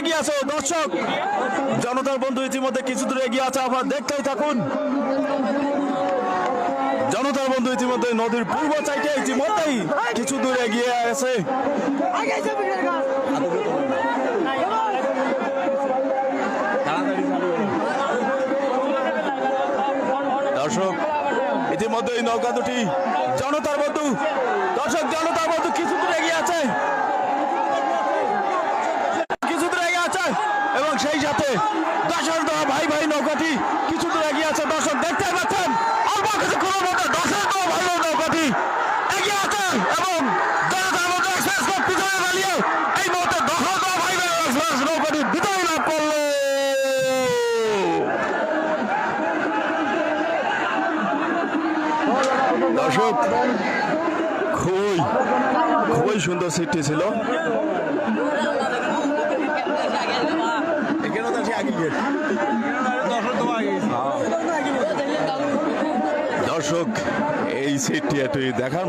এগিয়ে আছে দর্শক জনতার বন্ধু ইতিমধ্যে কিছু দূর এগিয়ে আছে আপনারা দেখতেই থাকুন জনতার বন্ধু ইতিমধ্যে নদীর পূর্ব সাইডে ইতিমধ্যেই কিছু দূর এগিয়ে আছে দর্শক ইতিমধ্যেই নৌকা দুটি জনতার বন্ধু দর্শক জনতার বন্ধু কিছু দূর এগিয়ে আছে এবং সেই সাথে দর্শক ভাই ভাই নৌকাটি কিছু দূর এগিয়ে আছে দর্শক দেখতে পাচ্ছেন অল্প কিছুক্ষণের মধ্যে দর্শক ভাই ভাই নৌকাটি এগিয়ে আছে এবং জনতার মধ্যে এক্সপ্রেস পিছনে দাঁড়িয়ে এই মুহূর্তে দর্শক ভাই ভাই এক্সপ্রেস নৌকাটি বিদায় লাভ করলো দর্শক খুবই সুন্দর সিটটি ছিল দর্শক এই সিটটি একটু দেখার